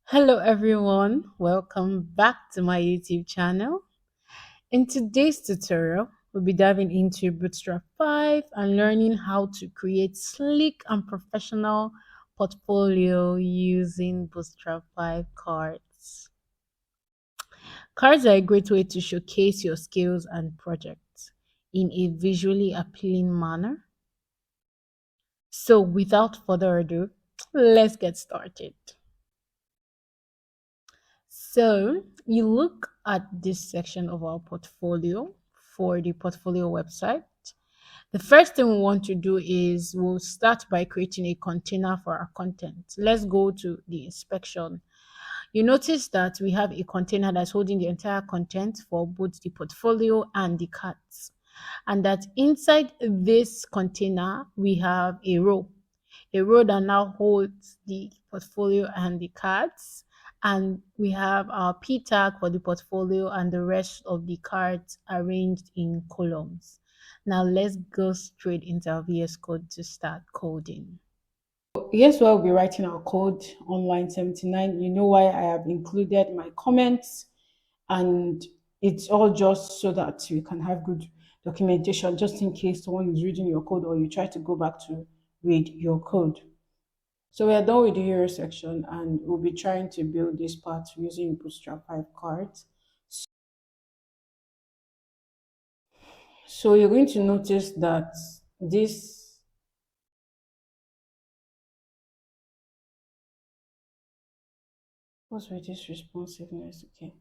Hello everyone, welcome back to my YouTube channel. In today's tutorial, we'll be diving into Bootstrap 5 and learning how to create sleek and professional portfolio using Bootstrap 5 cards. Cards are a great way to showcase your skills and projects in a visually appealing manner. So without further ado, let's get started. So you look at this section of our portfolio for the portfolio website. The first thing we want to do is we'll start by creating a container for our content. Let's go to the inspection. You notice that we have a container that's holding the entire content for both the portfolio and the cards. And that inside this container, we have a row that now holds the portfolio and the cards, and we have our p tag for the portfolio and the rest of the cards arranged in columns. Now let's go straight into our VS Code to start coding. Here's where we'll be writing our code on line 79. You know why I have included my comments, and it's all just so that you can have good documentation just in case someone is reading your code or you try to go back to read your code. So we are done with the hero section, and we'll be trying to build this part using Bootstrap 5 cards. So you're going to notice that what's with this responsiveness? Okay.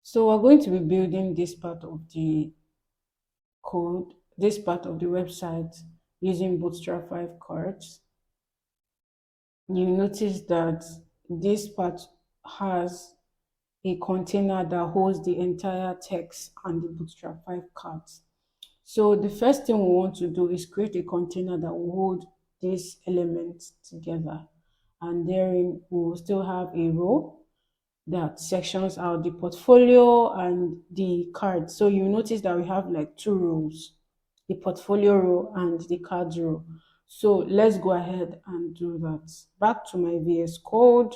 So we're going to be building this part of the code, this part of the website using Bootstrap 5 cards. You notice that this part has a container that holds the entire text and the Bootstrap 5 cards. So the first thing we want to do is create a container that will hold these elements together. And therein we will still have a row that sections out the portfolio and the card. So you notice that we have like two rows, the portfolio row and the cards row. So let's go ahead and do that. Back to my VS Code,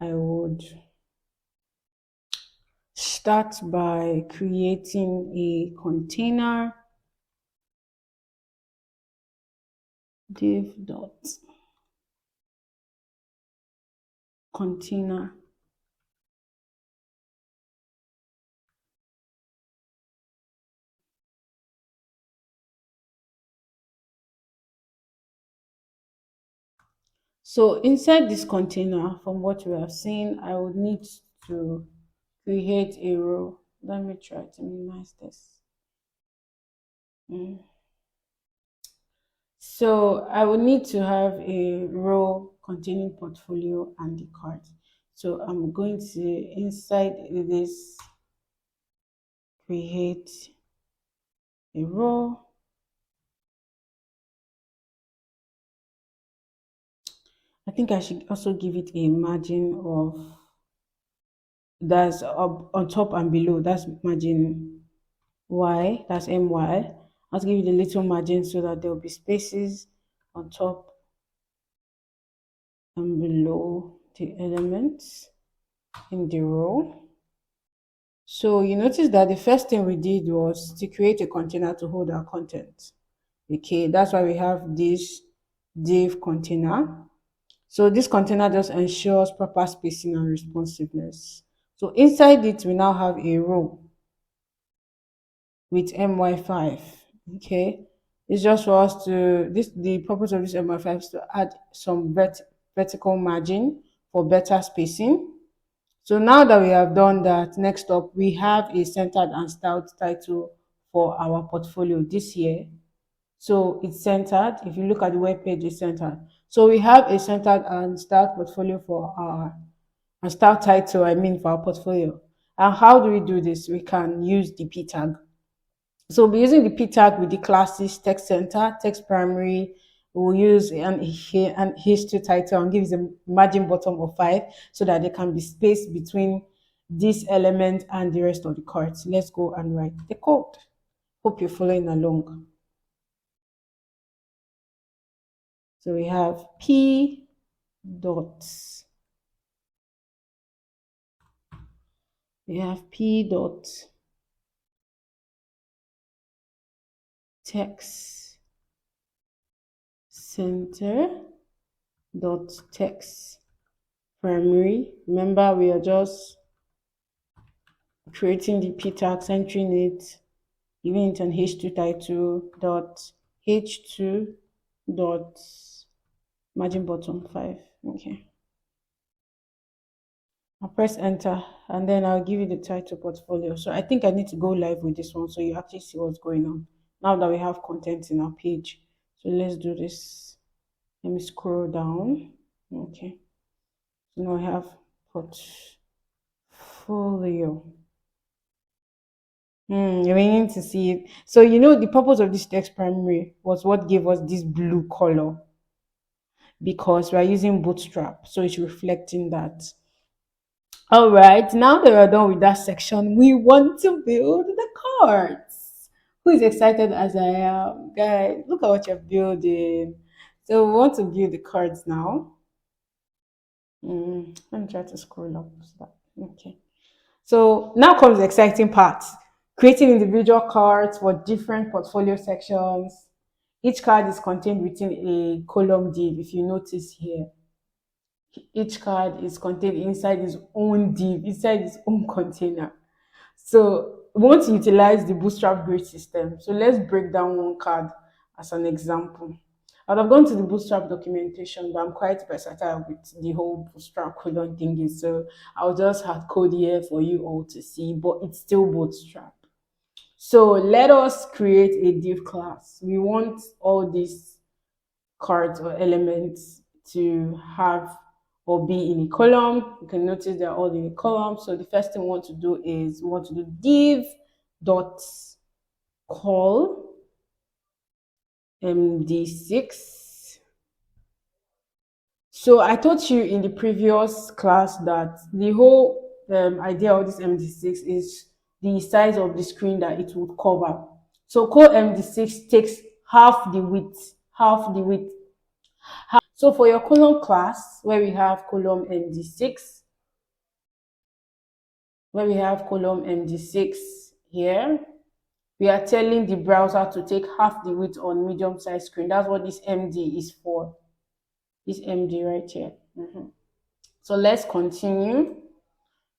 I would start by creating a container, div.container. So inside this container, from what we have seen, I would need to create a row. Let me try to minimize this. So I would need to have a row containing portfolio and the card. So I'm going to, inside this, create a row. I think I should also give it a margin of, that's up on top and below, that's margin Y, that's MY. I'll give it a little margin so that there will be spaces on top and below the elements in the row. So you notice that the first thing we did was to create a container to hold our content. Okay, that's why we have this div container. So this container just ensures proper spacing and responsiveness. So inside it, we now have a row with MY5. Okay, it's just for us to, the purpose of this MY5 is to add some vertical margin for better spacing. So now that we have done that, next up, we have a centered and styled title for our portfolio this year. So it's centered. If you look at the web page, it's centered. So we have a centered and styled portfolio for our, and styled title, for our portfolio. And how do we do this? We can use the p tag. So we'll be using the p tag with the classes text center, text primary. We'll use an history title and give it a margin bottom of 5 so that there can be space between this element and the rest of the cards. Let's go and write the code. Hope you're following along. So we have P dot, text center dot text primary. Remember, we are just creating the p tags, entering it, giving it an h2 title dot h2 dot margin bottom 5. Okay, I'll press enter and then I'll give you the title portfolio. So I think I need to go live with this one so you actually see what's going on now that we have content in our page. So let's do this. Let me scroll down. Okay, so now I have portfolio. You're beginning to see it. So you know the purpose of this text primary was what gave us this blue color, because we're using Bootstrap, so it's reflecting that. All right, now that we're done with that section, we want to build the cards. Who is excited as I am? Guys, look at what you're building. So we want to build the cards now. Let me try to scroll up. Okay. So now comes the exciting part. Creating individual cards for different portfolio sections. Each card is contained within a column div, if you notice here. Each card is contained inside its own div, inside its own container. So we want to utilize the Bootstrap grid system. So let's break down one card as an example. I'd have gone to the Bootstrap documentation, but I'm quite versatile with the whole Bootstrap colon thingy. So I'll just have code here for you all to see, but it's still Bootstrap. So let us create a div class. We want all these cards or elements to have or be in a column. You can notice they're all in a column. So the first thing we want to do is we want to do div dot call MD6. So I taught you in the previous class that the whole idea of this MD6 is the size of the screen that it would cover. So call MD6 takes half the width. So for your column class, where we have column MD6, here, we are telling the browser to take half the width on medium-sized screen. That's what this MD is for. This MD right here. So let's continue.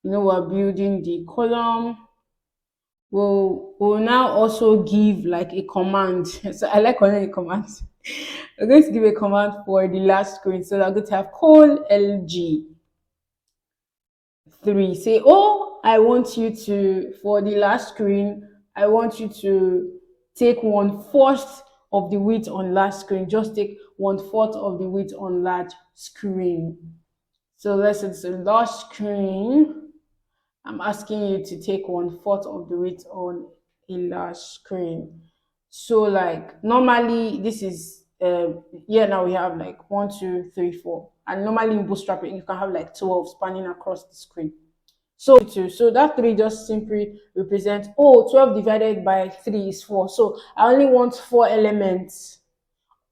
You know, we're building the column. We'll now also give like a command. So I like calling it commands. We're going to give a command for the last screen. So I'm going to have call LG3. Say, oh, I want you to, for the last screen, I want you to take 1/4 of the width on last screen. Just take 1/4 of the width on large screen. So let's say it's a large screen. I'm asking you to take 1/4 of the width on a large screen. So like normally this is here now we have like 1, 2, 3, 4, and normally in Bootstrap you can have like 12 spanning across the screen. So that 3 just simply represents 12 divided by 3 is 4. So I only want 4 elements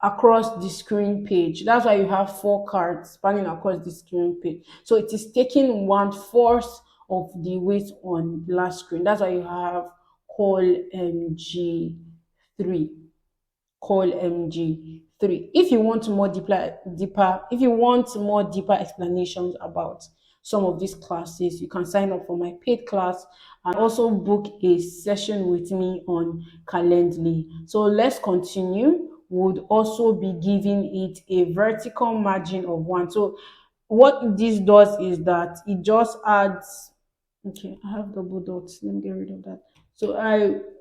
across the screen page. That's why you have 4 cards spanning across the screen page. So it is taking 1/4 of the width on last screen. That's why you have call MG3. If you want more deeper explanations about some of these classes, you can sign up for my paid class and also book a session with me on Calendly. So let's continue. Would also be giving it a vertical margin of 1. So what this does is that it just adds, okay, I have double dots, let me get rid of that. So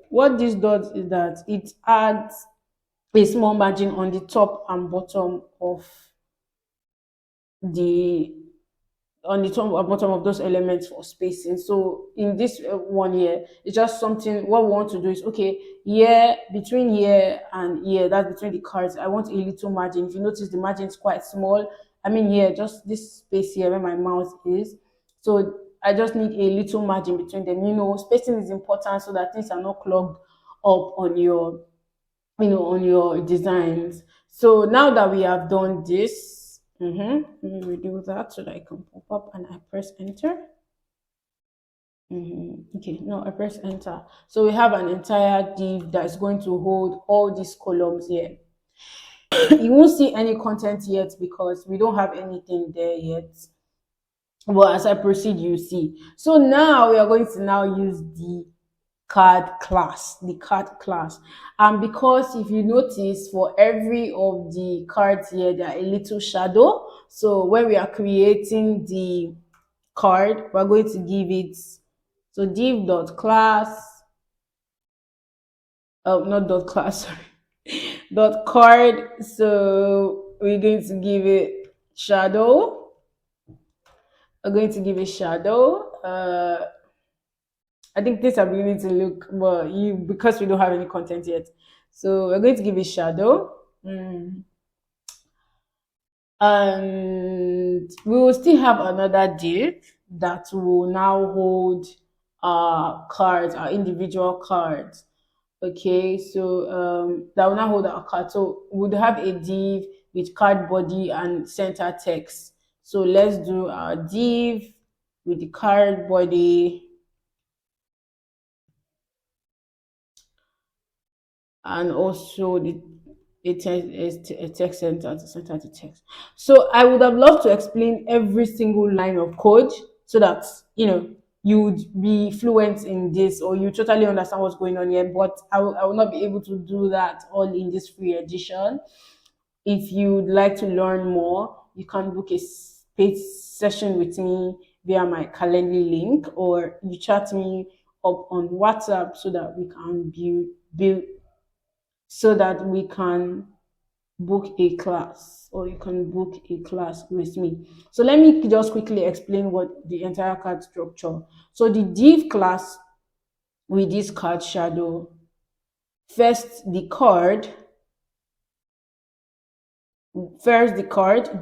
what this does is that it adds a small margin on the top and bottom of those elements for spacing. So in this one here, it's just something, what we want to do is, okay, here, between here and here, that's between the cards, I want a little margin. If you notice, the margin is quite small. I mean, here, just this space here where my mouse is. So I just need a little margin between them. You know, spacing is important so that things are not clogged up on your, on your designs. So now that we have done this, let me redo that so that it can pop up and I press enter. Okay, no, I press enter. So we have an entire div that is going to hold all these columns here. You won't see any content yet because we don't have anything there yet. But as I proceed, you see. So now we are going to now use the card class, and because if you notice, for every of the cards here, there are a little shadow. So when we are creating the card, we're going to give it, so div.class, not dot class, sorry, dot card. So we're going to give it shadow. We're going to give it shadow. I think things are beginning to look, well, because we don't have any content yet. So we're going to give it shadow. And we will still have another div that will now hold our cards, our individual cards. Okay, so that will now hold our card. So we'll have a div with card body and center text. So let's do our div with the card body and also a text center to center the text. So I would have loved to explain every single line of code so that you would be fluent in this, or you totally understand what's going on here, but I will not be able to do that all in this free edition. If you'd like to learn more, you can book a paid session with me via my Calendly link, or you chat me up on WhatsApp so that we can build so that we can book a class, or you can book a class with me. So let me just quickly explain what the entire card structure. So the div class with this card shadow, first the card,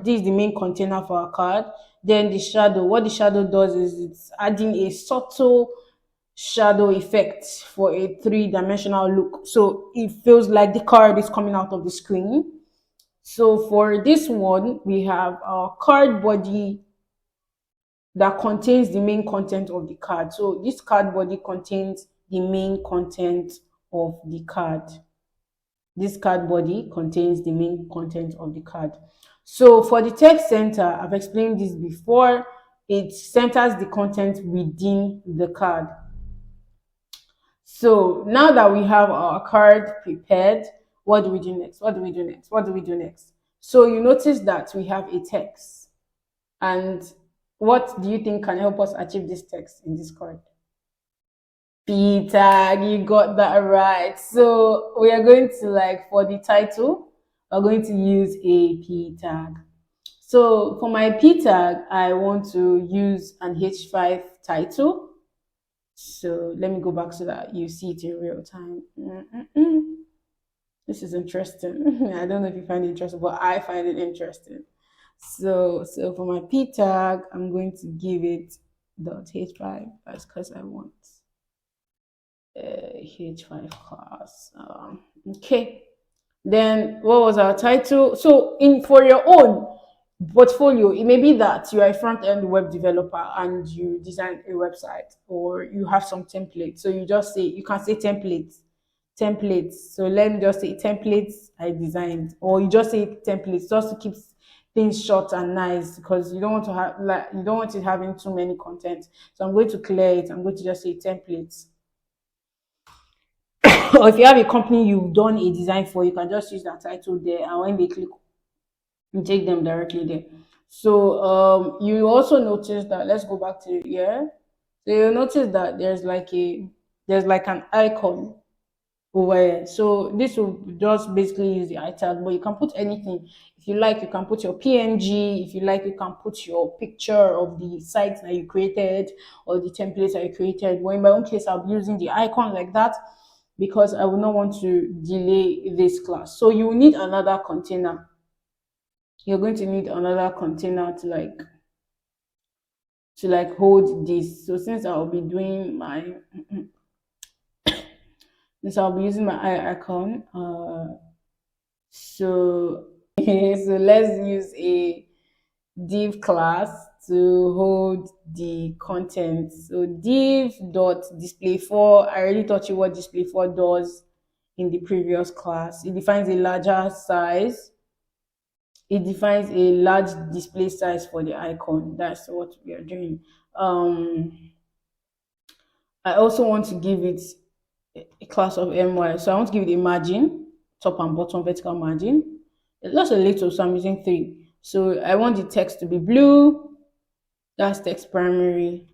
this is the main container for our card. Then the shadow, what the shadow does is it's adding a subtle shadow effect for a 3-dimensional look, so it feels like the card is coming out of the screen. So for this one, we have our card body that contains the main content of the card. So this card body contains the main content of the card. This card body contains the main content of the card. So for the text center, I've explained this before, it centers the content within the card. So now that we have our card prepared, what do we do next? So you notice that we have a text. And what do you think can help us achieve this text in this card? P tag, you got that right. So we are going to, for the title, we're going to use a P tag. So for my P tag, I want to use an H5 title. So let me go back so that you see it in real time. This is interesting. I don't know if you find it interesting, but I find it interesting. So for my P tag, I'm going to give it .h5. That's because I want H5 class. Okay. Then what was our title? So for your own portfolio, it may be that you are a front-end web developer and you design a website, or you have some templates. So you can say templates. So let me just say templates I designed, or you just say templates just to keep things short and nice, because you don't want it having too many content. So I'm going to clear it. I'm going to just say templates. Or if you have a company you've done a design for, you can just use that title there, and when they click, you take them directly there. So you also notice that, let's go back to here. So you notice that there's like an icon over here. So this will just basically use the I tag, but you can put anything. If you like, you can put your PNG. If you like, you can put your picture of the site that you created or the templates that you created. But in my own case, I'll be using the icon like that because I will not want to delay this class. So you will need another container. You're going to need another container to hold this. So since I'll be doing my since I'll be using my icon, So, so let's use a div class to hold the content. So div dot display for, I already taught you what display for does in the previous class. It defines a larger size. It defines a large display size for the icon. That's what we are doing. I also want to give it a class of my. So I want to give it a margin, top and bottom vertical margin. Just a little, so I'm using 3. So I want the text to be blue. That's text primary.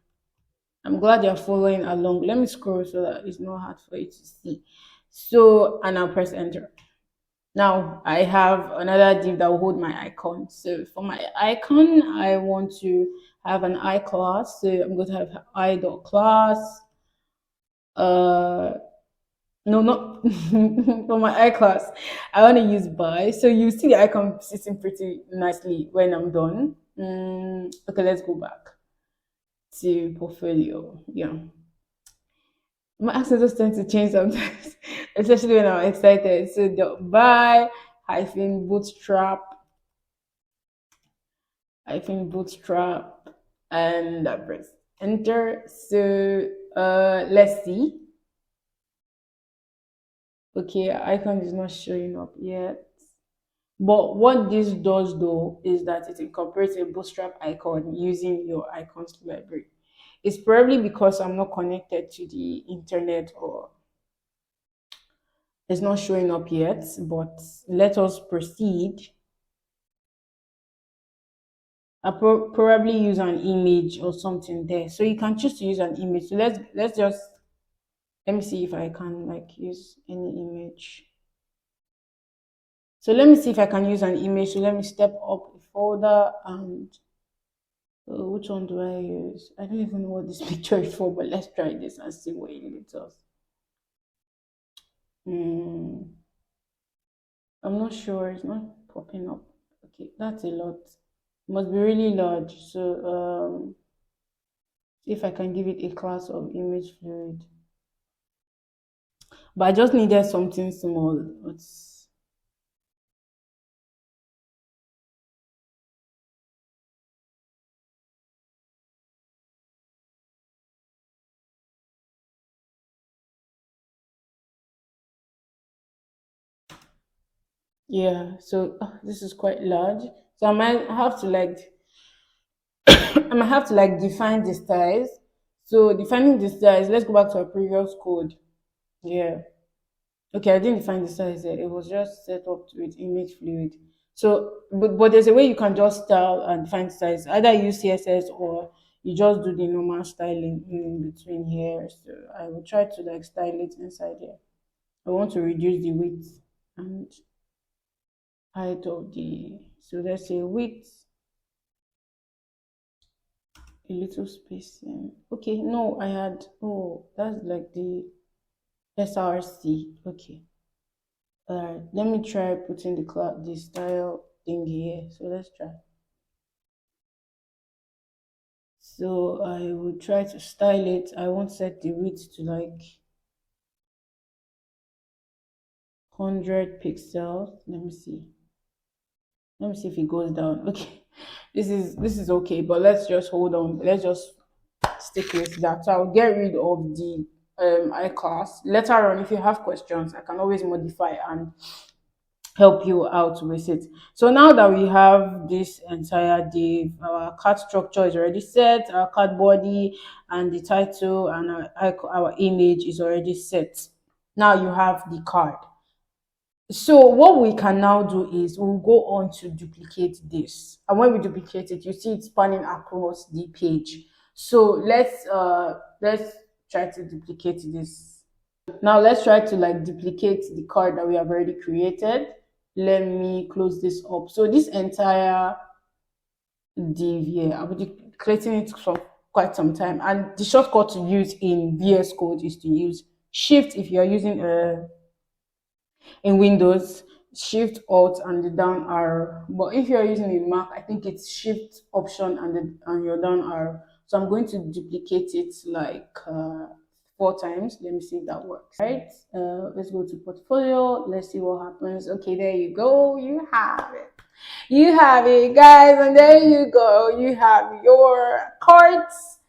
I'm glad you're following along. Let me scroll so that it's not hard for you to see. So, and I'll press enter. Now I have another div that will hold my icon. So for my icon, I want to have an I class. So I'm going to have I.class. No, not for my I class. I want to use by. So you see the icon sitting pretty nicely when I'm done. Okay, let's go back to portfolio. Yeah. My accents just tend to change sometimes, especially when I'm excited. So the by hyphen bootstrap and I press enter. So let's see. Okay, icon is not showing up yet. But what this does though is that it incorporates a bootstrap icon using your icons library. It's probably because I'm not connected to the internet or it's not showing up yet, but let us proceed. I'll probably use an image or something there. So you can choose to use an image. So let's just, let me see if I can like use any image. So let me see if I can use an image. So let me step up a folder and which one do I use? I don't even know what this picture is for, but let's try this and see what it leads us. I'm not sure. It's not popping up. Okay, that's a lot. It must be really large. So if I can give it a class of image fluid. But I just needed something small. Yeah, so this is quite large. So I might have to like I might have to like define the size. So defining the size, let's go back to our previous code. Yeah. Okay, I didn't define the size there. It was just set up with image fluid. So, but there's a way you can just style and define size. Either use CSS or you just do the normal styling in between here. So I will try to like style it inside here. I want to reduce the width and height of the. So let's say width, a little spacing. Okay, no, I had. Oh, that's like the SRC. Okay. Alright, let me try putting the style thing here. So let's try. So I will try to style it. I won't set the width to like 100 pixels. Let me see. Let me see if it goes down. Okay, this is okay, but let's just hold on. Let's just stick with that. So I'll get rid of the I class. Later on, if you have questions, I can always modify and help you out with it. So now that we have this entire div, our card structure is already set, our card body and the title and our image is already set. Now you have the card. So what we can now do is we'll go on to duplicate this. And when we duplicate it, you see it spanning across the page. So let's try to duplicate this. Now let's try to like duplicate the card that we have already created. Let me close this up. So this entire div here, I'll be creating it for quite some time. And the shortcut to use in VS Code is to use Shift if you're using in Windows, Shift Alt and the down arrow. But if you're using a Mac, I think it's Shift Option and your down arrow. So I'm going to duplicate it like 4 times. Let me see if that works. Right. Let's go to portfolio. Let's see what happens. Okay, there you go. You have it. You have it, guys, and there you go. You have your cards.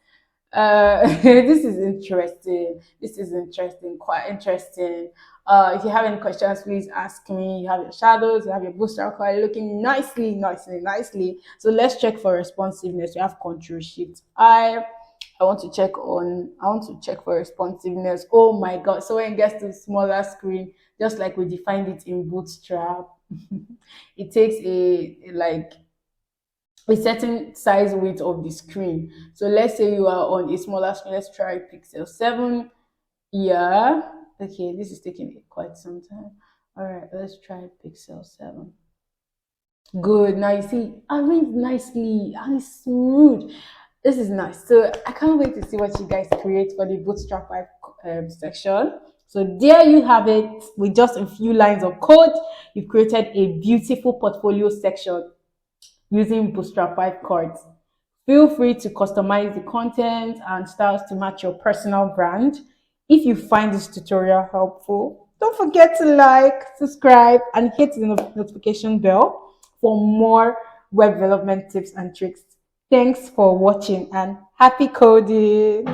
This is interesting. This is interesting, quite interesting. If you have any questions, please ask me. You have your shadows, you have your Bootstrap card looking nicely. So let's check for responsiveness. You have Ctrl+Shift+I. I want to check for responsiveness. Oh my god. So when it gets to smaller screen, just like we defined it in Bootstrap, it takes a certain size width of the screen. So let's say you are on a smaller screen. Let's try pixel 7. Yeah. Okay, this is taking quite some time. All right, let's try pixel 7. Good. Now you see, arranged nicely and it's smooth. This is nice. So I can't wait to see what you guys create for the Bootstrap5 section. So there you have it. With just a few lines of code, you've created a beautiful portfolio section using Bootstrap5 cards. Feel free to customize the content and styles to match your personal brand. If you find this tutorial helpful, don't forget to like, subscribe, and hit the notification bell for more web development tips and tricks. Thanks for watching and happy coding!